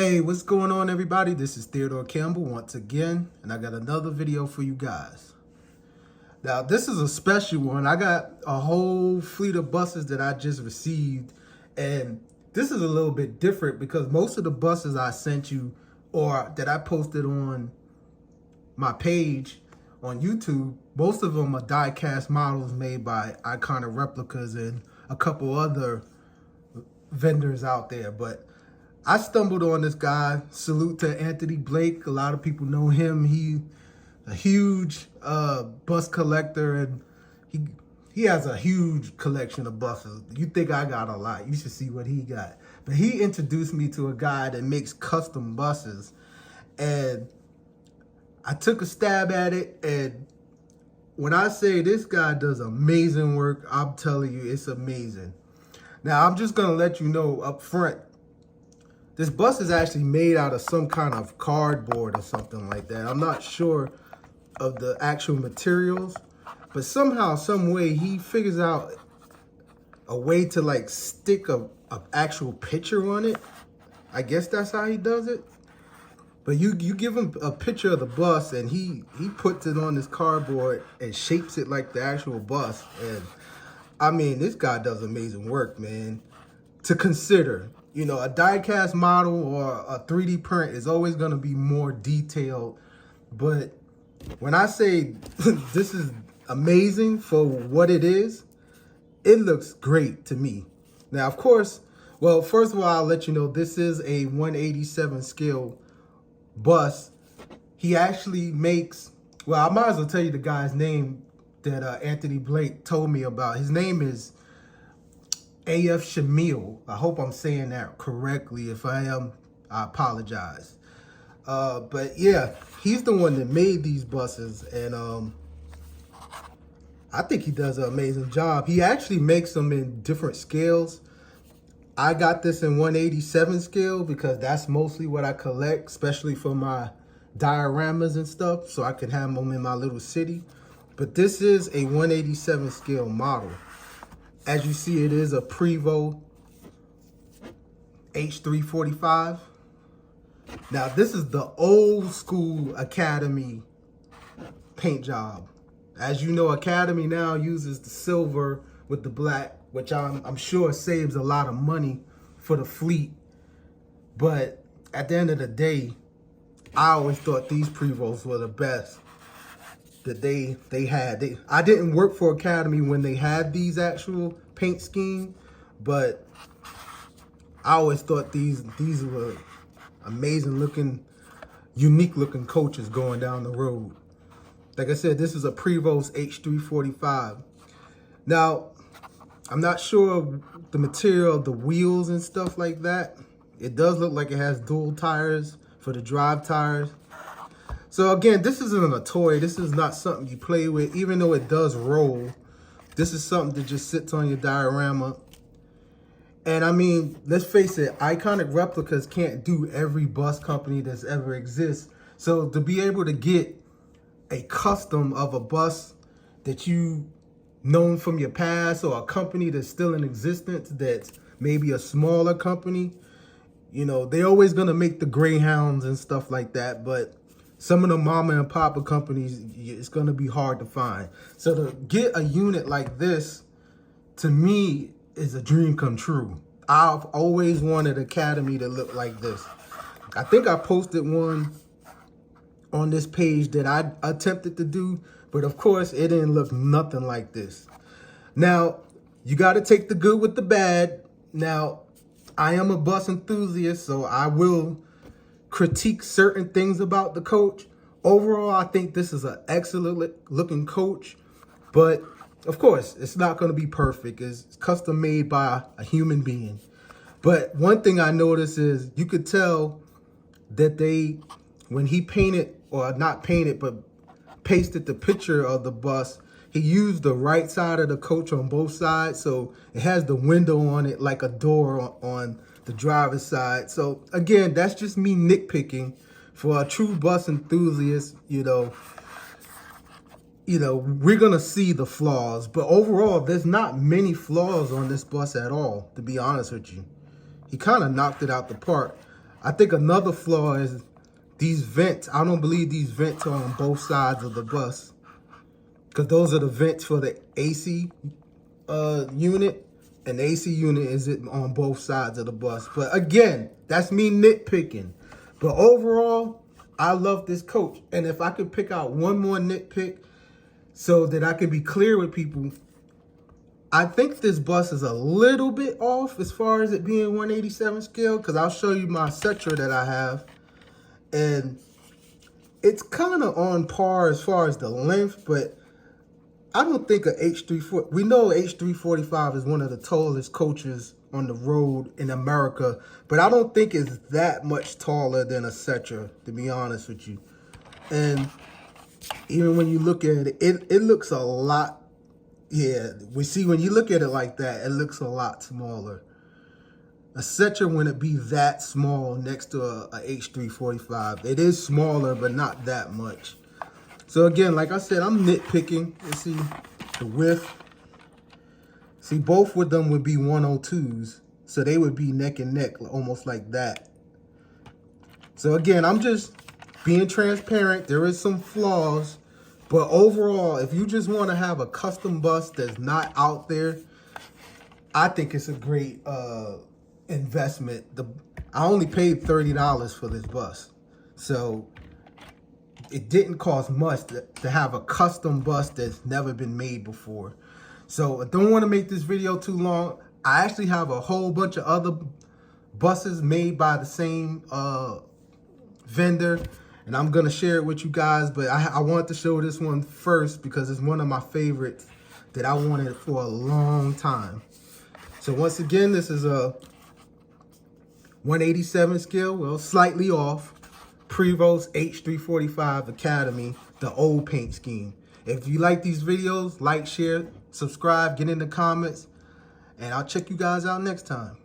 Hey, what's going on, everybody? This is Theodore Campbell once again, and I got another video for you guys. Now, this is a special one. I got a whole fleet of buses that I just received, and this is a little bit different because most of the buses I sent you or that I posted on my page on YouTube, most of them are die-cast models made by Iconic Replicas and a couple other vendors out there, but I stumbled on this guy. Salute to Anthony Blake. A lot of people know him. He a huge bus collector, and he has a huge collection of buses. You think I got a lot? You should see what he got. But he introduced me to a guy that makes custom buses, and I took a stab at it. And when I say this guy does amazing work, I'm telling you, it's amazing. Now, I'm just gonna let you know up front, this bus is actually made out of some kind of cardboard or something like that. I'm not sure of the actual materials, but somehow, some way, he figures out a way to like stick a actual picture on it. I guess that's how he does it. But you give him a picture of the bus, and he puts it on this cardboard and shapes it like the actual bus. And I mean, this guy does amazing work, man. To consider, you know, a die-cast model or a 3D print is always going to be more detailed. But when I say this is amazing for what it is, it looks great to me. Now, of course, well, first of all, I'll let you know this is a 187 scale bus. He actually makes, well, I might as well tell you the guy's name that Anthony Blake told me about. His name is A.F. Shamil. I hope I'm saying that correctly. If I am, I apologize. But yeah, he's the one that made these buses, and I think he does an amazing job. He actually makes them in different scales. I got this in 187 scale because that's mostly what I collect, especially for my dioramas and stuff, so I can have them in my little city. But this is a 187 scale model. As you see, it is a Prevost H345. Now, this is the old school Academy paint job. As you know, Academy now uses the silver with the black, which I'm sure saves a lot of money for the fleet. But at the end of the day, I always thought these Prevosts were the best that they had. I didn't work for Academy when they had these actual paint scheme, but I always thought these were amazing looking, unique looking coaches going down the road. Like I said, this is a Prevost H345. Now, I'm not sure of the material of the wheels and stuff like that. It does look like it has dual tires for the drive tires. So again, this isn't a toy. This is not something you play with, even though it does roll. This is something that just sits on your diorama. And I mean, let's face it, Iconic Replicas can't do every bus company that's ever exists. So to be able to get a custom of a bus that you known from your past, or a company that's still in existence that's maybe a smaller company, you know, they're always gonna make the Greyhounds and stuff like that, but some of the mama and papa companies, it's going to be hard to find. So to get a unit like this, to me, is a dream come true. I've always wanted Academy to look like this. I think I posted one on this page that I attempted to do, but of course, it didn't look nothing like this. Now, you got to take the good with the bad. Now, I am a bus enthusiast, so I will critique certain things about the coach. Overall, I think this is an excellent looking coach, but of course, it's not going to be perfect. It's custom made by a human being. But one thing I noticed is you could tell that when he painted, or not painted, but pasted the picture of the bus, he used the right side of the coach on both sides. So it has the window on it like a door on the driver's side. So again, that's just me nitpicking. For a true bus enthusiast, you know, we're gonna see the flaws, but overall, there's not many flaws on this bus at all, to be honest with you. He kind of knocked it out the park. I think another flaw is these vents. I don't believe these vents are on both sides of the bus, because those are the vents for the AC unit, and the AC unit is on both sides of the bus. But again, that's me nitpicking. But overall, I love this coach. And if I could pick out one more nitpick so that I can be clear with people, I think this bus is a little bit off as far as it being 187 scale, because I'll show you my Setra that I have. And it's kind of on par as far as the length, but I don't think a H345, we know H345 is one of the tallest coaches on the road in America, but I don't think it's that much taller than a Setra, to be honest with you. And even when you look at it, it looks a lot, yeah, we see when you look at it like that, it looks a lot smaller. A Setra wouldn't be that small next to a H345. It is smaller, but not that much. So again, like I said, I'm nitpicking. Let's see the width. See, both of them would be 102s. So they would be neck and neck, almost like that. So again, I'm just being transparent. There is some flaws. But overall, if you just want to have a custom bus that's not out there, I think it's a great investment. I only paid $30 for this bus. So it didn't cost much to have a custom bus that's never been made before. So I don't want to make this video too long. I actually have a whole bunch of other buses made by the same vendor, and I'm going to share it with you guys. But I wanted to show this one first because it's one of my favorites that I wanted for a long time. So once again, this is a 187 scale, well, slightly off. Prevost H345 Academy, the old paint scheme. If you like these videos, like, share, subscribe, get in the comments, and I'll check you guys out next time.